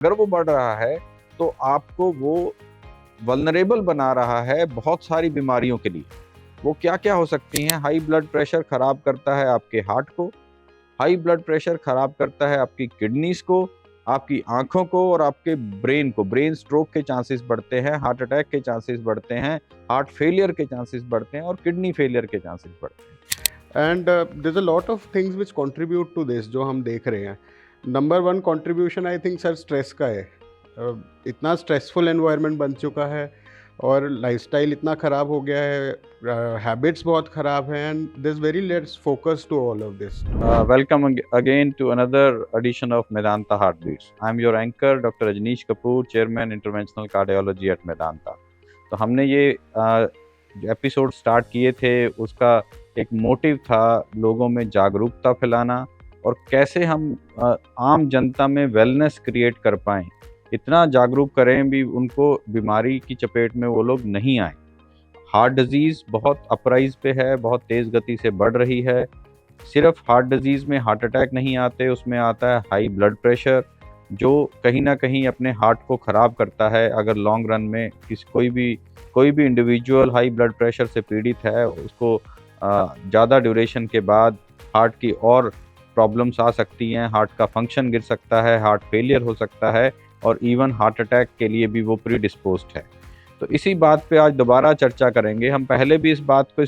अगर वो बढ़ रहा है तो आपको वो वल्नरेबल बना रहा है बहुत सारी बीमारियों के लिए। वो क्या क्या हो सकती हैं? हाई ब्लड प्रेशर खराब करता है आपके हार्ट को, हाई ब्लड प्रेशर खराब करता है आपकी किडनीज को, आपकी आंखों को और आपके ब्रेन को। ब्रेन स्ट्रोक के चांसेस बढ़ते हैं, हार्ट अटैक के चांसेस बढ़ते हैं, हार्ट फेलियर के चांसेस बढ़ते हैं और किडनी फेलियर के चांसेस बढ़ते हैं। And there a lot of things which contribute to this जो हम देख रहे हैं। Number one contribution I think sir stress का है। इतना स्ट्रेसफुल एनवायरनमेंट बन चुका है और लाइफस्टाइल इतना ख़राब हो गया है, हैबिट्स बहुत ख़राब हैं and this very let's focus to all of this. Welcome again to another edition of Medanta Heartbeats. I am your anchor, Dr. Rajneesh Kapoor, Chairman Interventional Cardiology at Medanta. तो हमने ये एपिसोड स्टार्ट किए थे, उसका एक motive था लोगों में जागरूकता फैलाना और कैसे हम आम जनता में वेलनेस क्रिएट कर पाएँ। इतना जागरूक करें भी उनको बीमारी की चपेट में वो लोग नहीं आए। हार्ट डिजीज़ बहुत अपराइज पे है, बहुत तेज़ गति से बढ़ रही है। सिर्फ हार्ट डिजीज़ में हार्ट अटैक नहीं आते, उसमें आता है हाई ब्लड प्रेशर, जो कहीं ना कहीं अपने हार्ट को ख़राब करता है। अगर लॉन्ग रन में कोई भी इंडिविजुअल हाई ब्लड प्रेशर से पीड़ित है, उसको ज़्यादा ड्यूरेशन के बाद हार्ट की और प्रॉब्लम्स आ सकती हैं, हार्ट का फंक्शन गिर सकता है, हार्ट फेलियर हो सकता है और इवन हार्ट अटैक के लिए भी वो प्री डिस्पोज्ड है। तो इसी बात पे आज दोबारा चर्चा करेंगे। हम पहले भी इस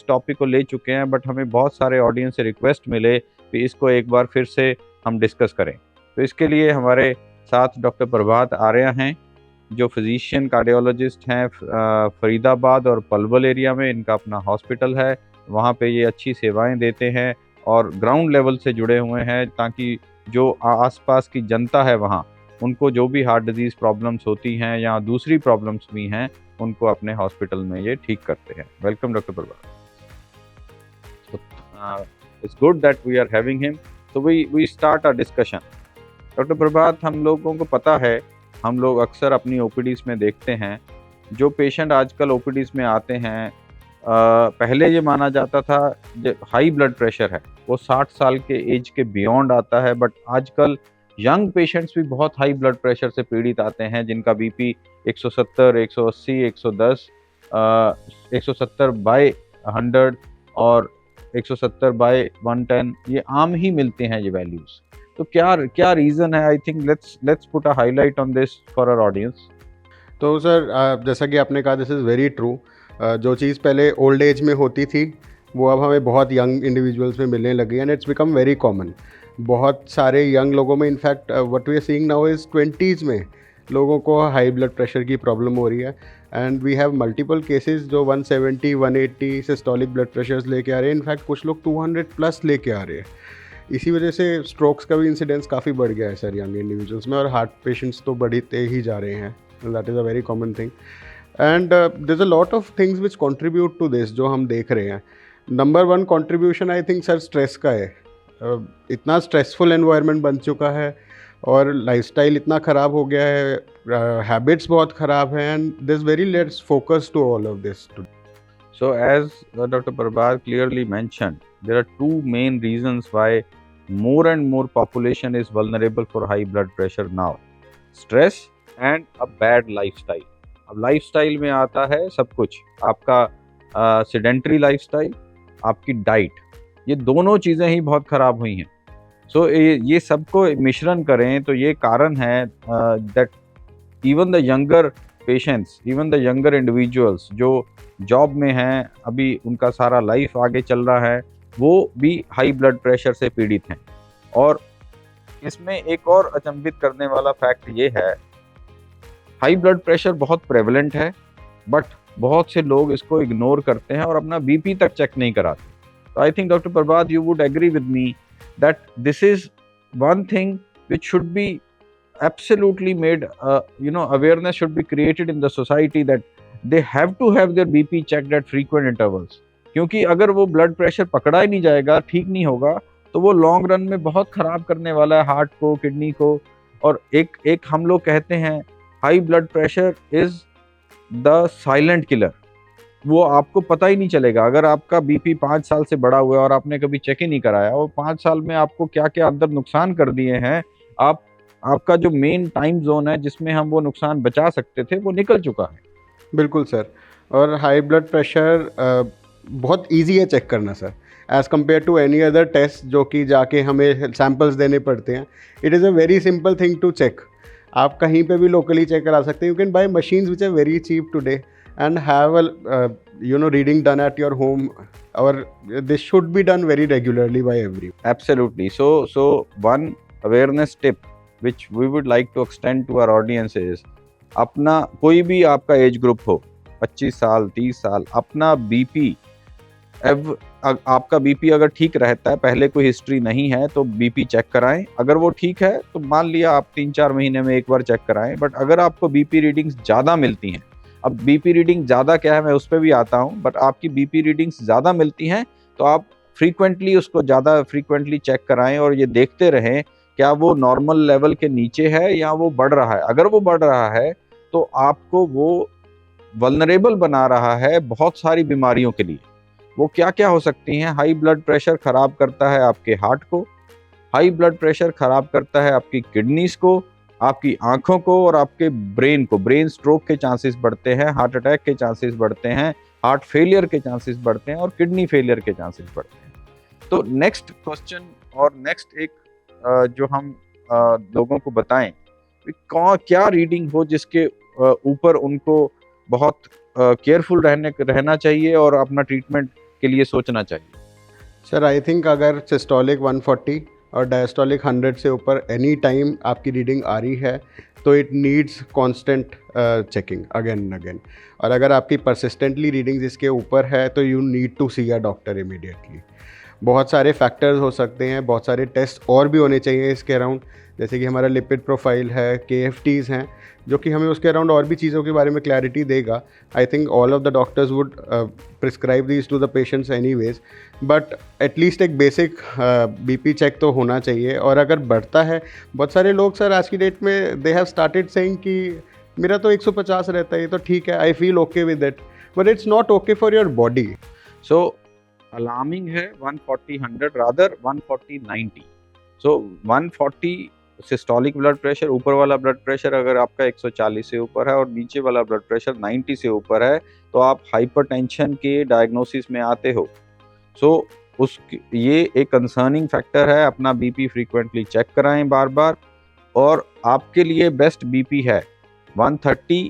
टॉपिक को ले चुके हैं, बट हमें बहुत सारे ऑडियंस से रिक्वेस्ट मिले कि इसको एक बार फिर से हम डिस्कस करें। तो इसके लिए हमारे साथ डॉक्टर प्रभात आर्या हैं, जो फिजिशियन कार्डियोलॉजिस्ट हैं फरीदाबाद और पलवल एरिया में इनका अपना हॉस्पिटल है। वहाँ पे ये अच्छी सेवाएं देते हैं और ग्राउंड लेवल से जुड़े हुए हैं, ताकि जो आसपास की जनता है वहाँ, उनको जो भी हार्ट डिजीज़ प्रॉब्लम्स होती हैं या दूसरी प्रॉब्लम्स भी हैं, उनको अपने हॉस्पिटल में ये ठीक करते हैं। Welcome doctor Prabhat. It's good that we are having him. तो we start our discussion. Doctor Prabhat, हम लोगों को पता है, हम लोग अक्सर अपनी ओपीडीज में देखते हैं, जो पेशेंट आजकल ओपीडीज में आते हैं, पहले ये माना जाता था जो हाई ब्लड प्रेशर है वो 60 साल के एज के बियॉन्ड आता है, बट आजकल यंग पेशेंट्स भी बहुत हाई ब्लड प्रेशर से पीड़ित आते हैं, जिनका बीपी 170, 180, 110, 170 बाय 100 और 170 बाय 110, ये आम ही मिलते हैं ये वैल्यूज। तो क्या क्या रीज़न है? I think let's put a highlight on this for our audience. तो सर जैसा कि आपने कहा, दिस इज़ वेरी ट्रू। जो चीज़ पहले ओल्ड एज में होती थी वो अब हमें बहुत यंग इंडिविजुअल्स में मिलने लगी and it's become very common. बहुत सारे यंग लोगों में, in fact what we are seeing now is 20s में लोगों को हाई ब्लड प्रेशर की प्रॉब्लम हो रही है and we have multiple cases जो 170, 180 सिस्टोलिक ब्लड प्रेशर्स लेके आ रहे हैं। इनफैक्ट कुछ लोग 200 प्लस लेके आ रहे हैं। इसी वजह से स्ट्रोक्स का भी इंसिडेंस काफ़ी बढ़ गया है सर यंग इंडिविजुअल्स में, और हार्ट पेशेंट्स तो बढ़ते ही जा रहे हैं। That is a very common thing and there a lot of things which contribute to this जो हम देख रहे हैं। Number one contribution I think sir stress का है। इतना स्ट्रेसफुल एनवायरनमेंट बन चुका है और लाइफस्टाइल इतना ख़राब हो गया है, हैबिट्स बहुत ख़राब हैं and this very let's focus to all of this. So as Dr. Prabhat clearly mentioned, there are two main reasons why more and more population is vulnerable for high blood pressure now: stress and a bad lifestyle. अब lifestyle में आता है सब कुछ, आपका sedentary lifestyle, आपकी diet, ये दोनों चीज़ें ही बहुत ख़राब हुई हैं। सो ये सबको मिश्रण करें तो ये कारण है that even the younger patients, even the younger individuals जो जॉब में हैं, अभी उनका सारा लाइफ आगे चल रहा है, वो भी हाई ब्लड प्रेशर से पीड़ित हैं। और इसमें एक और अचंभित करने वाला फैक्ट ये है, हाई ब्लड प्रेशर बहुत प्रेवलेंट है, बट बहुत से लोग इसको इग्नोर करते हैं और अपना बीपी तक चेक नहीं कराते। तो I think doctor Prabhat, you would agree with me that this is one thing which should be absolutely made, awareness should be created in the society that they have to have their BP checked at frequent intervals. क्योंकि अगर वो blood pressure पकड़ा ही नहीं जाएगा, ठीक नहीं होगा, तो वो लॉन्ग रन में बहुत ख़राब करने वाला है हार्ट को, किडनी को। और एक हम लोग कहते हैं high blood pressure is the silent killer. वो आपको पता ही नहीं चलेगा। अगर आपका बीपी 5 साल से बढ़ा हुआ है और आपने कभी चेक ही नहीं कराया, और 5 साल में आपको क्या क्या अंदर नुकसान कर दिए हैं, आप आपका जो मेन टाइम जोन है जिसमें हम वो नुकसान बचा सकते थे वो निकल चुका है। बिल्कुल सर। और हाई ब्लड प्रेशर बहुत इजी है चेक करना sir, as compare to any other test जो कि जाके हमें सैम्पल्स देने पड़ते हैं। It is a very simple thing to check. आप कहीं पे भी लोकली चेक करा सकते हैं। You can buy machines which are very cheap today and have a reading done at your home, और this should be done very regularly by every. Absolutely. So one awareness tip which we would like to extend to our audience is, अपना कोई भी आपका age group हो, 25 साल 30 साल, अपना BP आपका बीपी अगर ठीक रहता है, पहले कोई हिस्ट्री नहीं है तो बीपी चेक कराएं। अगर वो ठीक है तो मान लिया आप 3-4 महीने में एक बार चेक कराएं। बट अगर आपको बीपी रीडिंग्स ज़्यादा मिलती हैं, अब बीपी रीडिंग ज़्यादा क्या है मैं उस पर भी आता हूँ, बट आपकी बीपी रीडिंग्स ज़्यादा मिलती हैं तो आप फ्रीक्वेंटली उसको ज़्यादा फ्रीक्वेंटली चेक कराएं और ये देखते रहें क्या वो नॉर्मल लेवल के नीचे है या वो बढ़ रहा है। अगर वो बढ़ रहा है तो आपको वो वल्नरेबल बना रहा है बहुत सारी बीमारियों के लिए। वो क्या क्या हो सकती हैं? हाई ब्लड प्रेशर खराब करता है आपके हार्ट को, हाई ब्लड प्रेशर खराब करता है आपकी किडनीज को, आपकी आंखों को और आपके ब्रेन को। ब्रेन स्ट्रोक के चांसेस बढ़ते हैं, हार्ट अटैक के चांसेस बढ़ते हैं, हार्ट फेलियर के चांसेस बढ़ते हैं और किडनी फेलियर के चांसेस बढ़ते हैं। तो नेक्स्ट क्वेश्चन और नेक्स्ट एक जो हम लोगों को बताएं क्या रीडिंग हो जिसके ऊपर उनको बहुत केयरफुल रहना चाहिए और अपना ट्रीटमेंट के लिए सोचना चाहिए। सर आई थिंक अगर सिस्टोलिक 140 और डायस्टोलिक 100 से ऊपर एनी टाइम आपकी रीडिंग आ रही है तो it needs constant checking again and again. और अगर आपकी परसिस्टेंटली रीडिंग्स इसके ऊपर है तो you need to see a doctor immediately. बहुत सारे फैक्टर्स हो सकते हैं, बहुत सारे टेस्ट और भी होने चाहिए इसके अराउंड, जैसे कि हमारा लिपिड प्रोफाइल है, KFTs हैं, जो कि हमें उसके अराउंड और भी चीज़ों के बारे में क्लैरिटी देगा। I think all of the doctors would prescribe these two the patients anyways, but at least एक बेसिक BP चेक तो होना चाहिए। और अगर बढ़ता है, बहुत सारे लोग सर आज की डेट में दे हैव स्टार्टेड सेइंग कि मेरा तो 150 रहता है, ये तो ठीक है, I feel okay with it, but it's not okay for your body. So alarming है 140-100 रादर 140-90। सो 140 सिस्टोलिक ब्लड प्रेशर, ऊपर वाला ब्लड प्रेशर अगर आपका 140 से ऊपर है और नीचे वाला ब्लड प्रेशर 90 से ऊपर है तो आप हाइपरटेंशन के डायग्नोसिस में आते हो। सो ये एक कंसर्निंग फैक्टर है। अपना बीपी फ्रीक्वेंटली चेक कराएं बार बार। और आपके लिए बेस्ट बीपी है 130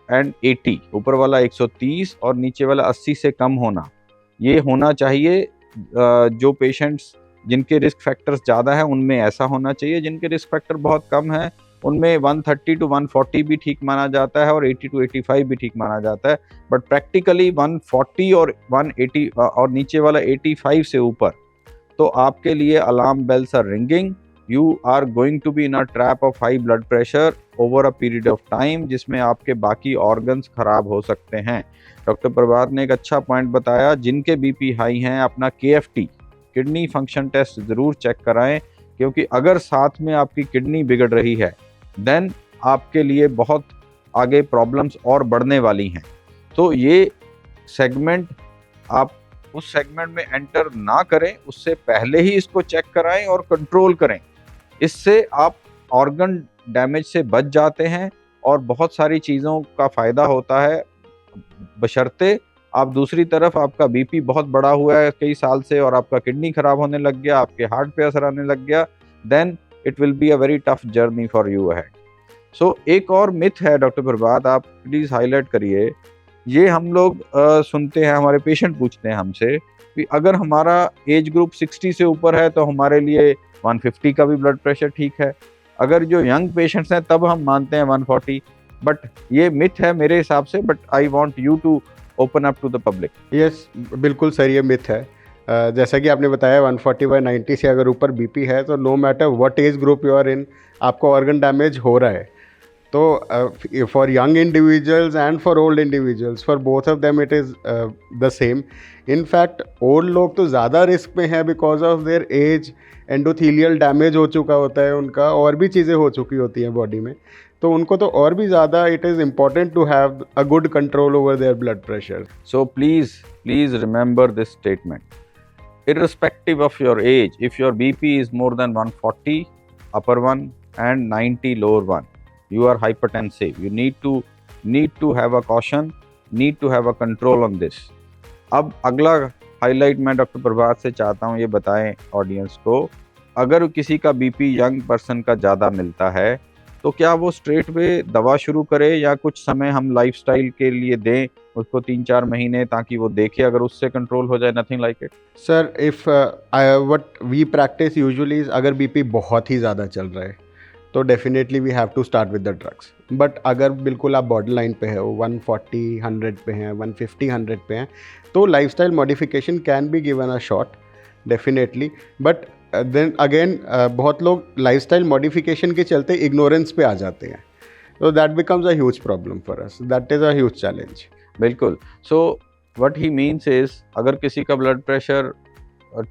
एंड 80, ऊपर वाला 130 और नीचे वाला 80 से कम होना। ये होना चाहिए। जो पेशेंट्स जिनके रिस्क फैक्टर्स ज़्यादा है उनमें ऐसा होना चाहिए, जिनके रिस्क फैक्टर बहुत कम है उनमें 130 to 140 भी ठीक माना जाता है और 80 to 85 भी ठीक माना जाता है। बट प्रैक्टिकली 140 और 180 और नीचे वाला 85 से ऊपर तो आपके लिए alarm bells are ringing. You are going to be in a trap of high blood pressure over a period of time, जिसमें आपके बाकी ऑर्गन्स खराब हो सकते हैं। डॉक्टर प्रभात ने एक अच्छा पॉइंट बताया, जिनके बीपी हाई हैं अपना KFT किडनी फंक्शन टेस्ट ज़रूर चेक कराएं, क्योंकि अगर साथ में आपकी किडनी बिगड़ रही है देन आपके लिए बहुत आगे प्रॉब्लम्स और बढ़ने वाली हैं। तो ये सेगमेंट आप उस सेगमेंट में एंटर ना करें, उससे पहले ही इसको चेक कराएं और कंट्रोल करें। इससे आप ऑर्गन डैमेज से बच जाते हैं और बहुत सारी चीज़ों का फ़ायदा होता है, बशर्ते आप दूसरी तरफ आपका बीपी बहुत बढ़ा हुआ है कई साल से और आपका किडनी खराब होने लग गया, आपके हार्ट पे असर आने लग गया, then it will be a very tough journey for you ahead. So एक और मिथ है डॉक्टर प्रभात, आप प्लीज़ हाईलाइट करिए। ये हम लोग सुनते हैं, हमारे पेशेंट पूछते हैं हमसे कि अगर हमारा एज ग्रुप 60 से ऊपर है तो हमारे लिए 150 का भी ब्लड प्रेशर ठीक है, अगर जो यंग पेशेंट्स हैं तब हम मानते हैं 140। बट ये मिथ है मेरे हिसाब से, but I want you to open up to the public. Yes, बिल्कुल सर, ये मिथ है। जैसा कि आपने बताया 140/90 से अगर ऊपर BP है तो no matter what age group you are in, आपको ऑर्गन डैमेज हो रहा है। तो for young individuals and for old individuals, for both of them it is the same. In fact old लोग तो ज़्यादा रिस्क में है because of their age, endothelial damage हो चुका होता है उनका, और भी चीज़ें हो चुकी होती हैं बॉडी में, तो उनको तो और भी ज़्यादा it is important to have a good control over their blood pressure. So please remember this statement, irrespective of your age, if your BP is more than 140, upper one, and 90 lower one, you are hypertensive. You need to have a caution, need to have a control on this. अब अगला highlight मैं doctor प्रभात से चाहता हूँ, ये बताएं audience को, अगर किसी का बीपी यंग पर्सन का ज़्यादा मिलता है तो क्या वो स्ट्रेट वे दवा शुरू करे या कुछ समय हम लाइफस्टाइल के लिए दें उसको 3-4 महीने, ताकि वो देखे अगर उससे कंट्रोल हो जाए? Nothing like it sir, if what we practice usually is, अगर बीपी बहुत ही ज़्यादा चल रहा है तो definitely we have to start with the drugs. But अगर बिल्कुल आप बॉर्डर लाइन पे हो, 140 100 पे हैं, 150 100 पे हैं, तो lifestyle modification can be given a shot definitely. But then again बहुत लोग लाइफस्टाइल मॉडिफिकेशन के चलते इग्नोरेंस पे आ जाते हैं, तो that becomes a huge problem for us. That is a huge challenge. बिल्कुल. So what he means is, अगर किसी का ब्लड प्रेशर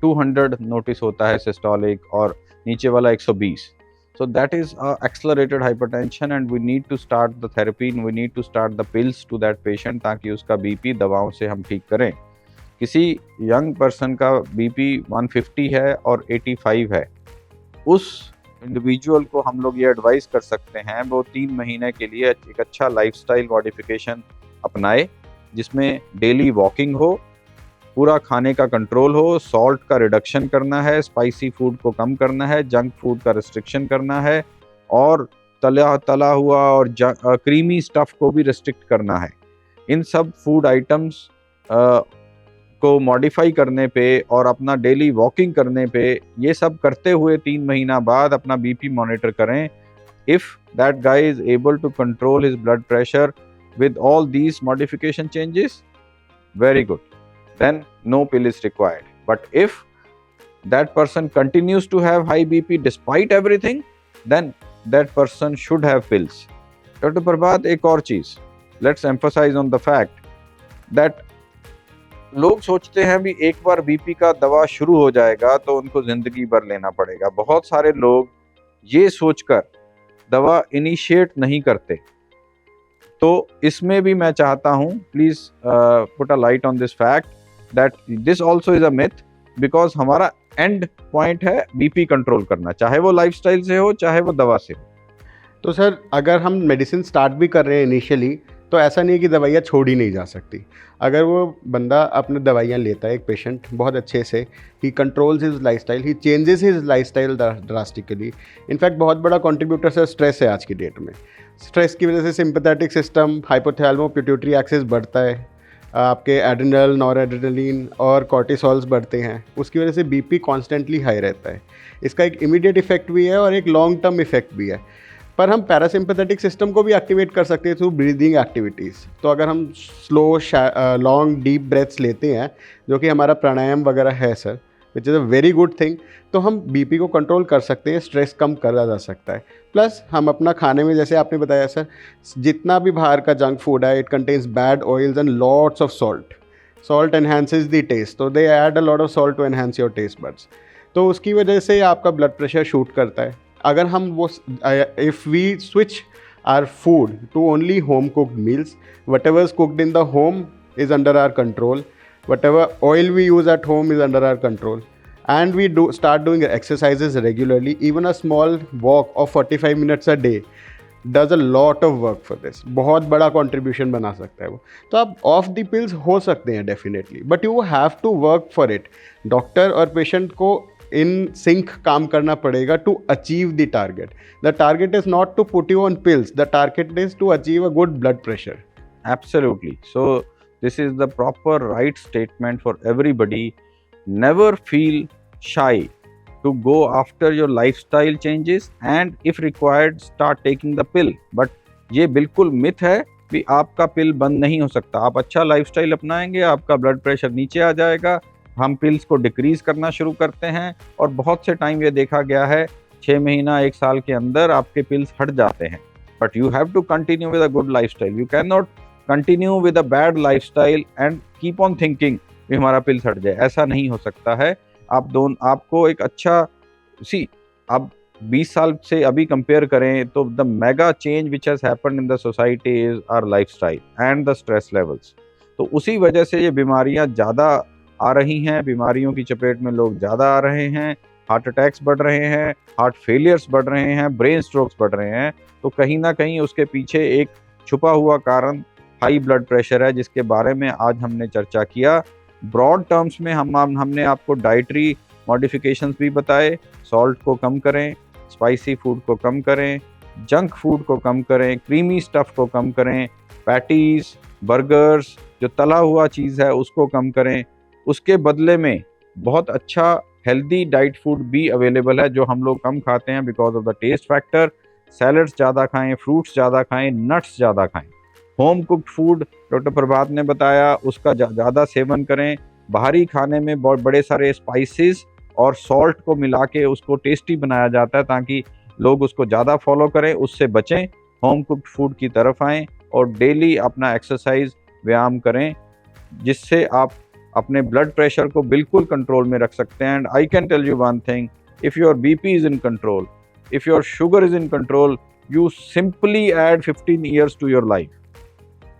200 नोटिस होता है सिस्टोलिक और नीचे वाला 120, so that is accelerated hypertension and we need to start the therapy and we need to start the pills to that patient ताकि उसका बीपी दवाओं से हम ठीक करें. किसी यंग पर्सन का बीपी 150 है और 85 है, उस इंडिविजुअल को हम लोग ये एडवाइस कर सकते हैं वो 3 महीने के लिए एक अच्छा लाइफस्टाइल मॉडिफिकेशन अपनाए, जिसमें डेली वॉकिंग हो, पूरा खाने का कंट्रोल हो, सॉल्ट का रिडक्शन करना है, स्पाइसी फूड को कम करना है, जंक फूड का रिस्ट्रिक्शन करना है, और तला हुआ और क्रीमी स्टफ को भी रिस्ट्रिक्ट करना है. इन सब फूड आइटम्स को मॉडिफाई करने पे और अपना डेली वॉकिंग करने पे, ये सब करते हुए 3 महीना बाद अपना बीपी मॉनिटर करें. If that guy is able to control his blood pressure with all these modification changes, very good, then no pill is required. But if that person continues to have high BP despite everything, then that person should have pills. Dr. Prabhat, एक और चीज, let's emphasize on the fact that लोग सोचते हैं भी एक बार BP का दवा शुरू हो जाएगा तो उनको जिंदगी भर लेना पड़ेगा. बहुत सारे लोग ये सोचकर दवा इनिशिएट नहीं करते. तो इसमें भी मैं चाहता हूँ, please put a light on this fact that this also is a myth, because हमारा एंड पॉइंट है बीपी कंट्रोल करना, चाहे वो लाइफस्टाइल से हो चाहे वो दवा से हो. तो सर, अगर हम मेडिसिन स्टार्ट भी कर रहे हैं इनिशियली, तो ऐसा नहीं है कि दवाइयाँ छोड़ी नहीं जा सकती. अगर वो बंदा अपने दवाइयाँ लेता है, एक पेशेंट, बहुत अच्छे से, ही कंट्रोल्स हिज लाइफस्टाइल, ही changes his lifestyle drastically. In fact बहुत बड़ा कंट्रीब्यूटर सर स्ट्रेस है आज की डेट में. स्ट्रेस की वजह से सिंपैथेटिक सिस्टम, हाइपोथैलेमो पिट्यूटरी एक्सिस बढ़ता है, आपके एड्रिनल, नॉरएड्रेनलिन और कॉर्टिसोल्स बढ़ते हैं. उसकी वजह से बीपी कॉन्स्टेंटली हाई रहता है. इसका एक इमीडिएट इफेक्ट भी है और एक लॉन्ग टर्म इफेक्ट भी है. पर हम पैरासिम्पैथेटिक सिस्टम को भी एक्टिवेट कर सकते हैं थ्रू ब्रीदिंग एक्टिविटीज़. तो अगर हम स्लो लॉन्ग डीप ब्रेथ्स लेते हैं, जो कि हमारा प्राणायाम वगैरह है sir, which is a very good thing, तो हम बीपी को कंट्रोल कर सकते हैं, स्ट्रेस कम करा जा सकता है. प्लस हम अपना खाने में, जैसे आपने बताया सर, जितना भी बाहर का जंक फूड है, it contains bad oils and lots of salt. Salt enhances the taste, तो they add a lot of salt to enhance your taste buds. तो उसकी वजह से आपका ब्लड प्रेशर शूट करता है. अगर हम वो, if we switch our food to only home cooked meals, whatever is cooked in the home is under our control, whatever oil we use at home is under our control, and we start doing exercises regularly, even a small walk of 45 minutes a day does a lot of work for this. बहुत बड़ा contribution बना सकता है वो. तो आप off the pills हो सकते हैं definitely, but you have to work for it. Doctor और पेशेंट को in sync काम करना पड़ेगा to achieve the target. The target is not to put you on pills, the target is to achieve a good blood pressure. Absolutely. So this is the proper right statement for everybody. Never feel shy to go after your lifestyle changes and if required start taking the pill. But ये बिल्कुल myth है कि आपका पिल बंद नहीं हो सकता. आप अच्छा लाइफस्टाइल अपनाएंगे, आपका ब्लड प्रेशर नीचे आ जाएगा. हम पिल्स को डिक्रीज करना शुरू करते हैं और बहुत से टाइम ये देखा गया है 6 महीना 1 साल के अंदर आपके पिल्स हट जाते हैं. But you have to continue with a good lifestyle. You can not continue with a bad lifestyle and keep on thinking कि हमारा पिल हट जाए. ऐसा नहीं हो सकता है. आपको एक अच्छा अब 20 साल से अभी कंपेयर करें तो the mega change which has happened in the society is our lifestyle and the stress levels. तो उसी वजह से ये बीमारियां ज़्यादा आ रही हैं, बीमारियों की चपेट में लोग ज़्यादा आ रहे हैं. हार्ट अटैक्स बढ़ रहे हैं, हार्ट फेलियर्स बढ़ रहे हैं, ब्रेन स्ट्रोक्स बढ़ रहे हैं, तो कहीं ना कहीं उसके पीछे एक छुपा हुआ कारण हाई ब्लड प्रेशर है, जिसके बारे में आज हमने चर्चा किया। ब्रॉड टर्म्स में हमने आपको डाइटरी मॉडिफिकेशंस भी बताए, सॉल्ट को कम करें, स्पाइसी फूड को कम करें, जंक फूड को कम करें, क्रीमी स्टफ़ को कम करें, पैटीज़, बर्गर्स, जो तला हुआ चीज़ है उसको कम करें। उसके बदले में बहुत अच्छा हेल्दी डाइट फूड भी अवेलेबल है जो हम लोग कम खाते हैं because of the taste factor. Salads ज़्यादा खाएं, फ्रूट्स ज़्यादा खाएं, नट्स ज़्यादा खाएं। Home cooked food doctor Prabhat ने बताया उसका ज़्यादा सेवन करें। बाहरी खाने में बहुत बड़े सारे स्पाइसेस और सॉल्ट को मिला के उसको टेस्टी बनाया जाता है ताकि लोग उसको ज़्यादा फॉलो करें, उससे बचें, होम कुक्ड फूड की तरफ आएँ और डेली अपना एक्सरसाइज व्यायाम करें, जिससे आप अपने ब्लड प्रेशर को बिल्कुल कंट्रोल में रख सकते हैं। And I can tell you one thing, if your BP is in control, if your sugar is in control, you simply add 15 years to your life.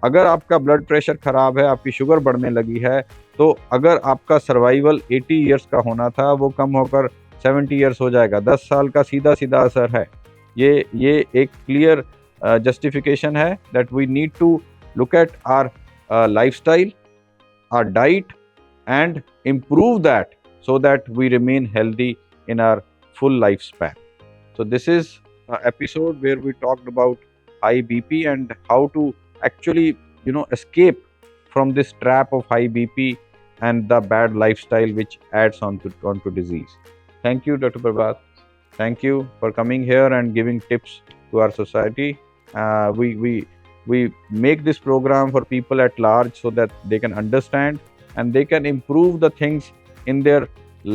अगर आपका ब्लड प्रेशर ख़राब है, आपकी शुगर बढ़ने लगी है, तो अगर आपका सर्वाइवल 80 ईयर्स का होना था वो कम होकर 70 ईयर्स हो जाएगा। 10 साल का सीधा सीधा असर है। ये एक क्लियर जस्टिफिकेशन है that we need to look at our lifestyle, our diet, and improve that so that we remain healthy in our full lifespan. So this is an episode where we talked about high BP and how to actually escape from this trap of high BP and the bad lifestyle which adds onto disease. Thank you, Dr. Prabhat. Thank you for coming here and giving tips to our society. We make this program for people at large so that they can understand and they can improve the things in their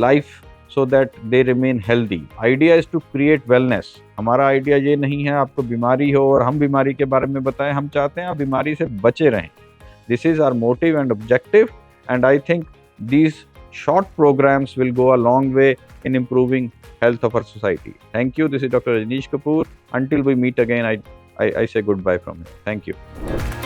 life so that they remain healthy. Idea is to create wellness. हमारा idea ये नहीं है आपको बीमारी हो और हम बीमारी के बारे में बताएं, हम चाहते हैं आप बीमारी से बचे रहें. This is our motive and objective, and I think these short programs will go a long way in improving health of our society. Thank you. This is Dr. Rajneesh Kapoor. Until we meet again, I say goodbye from here. Thank you.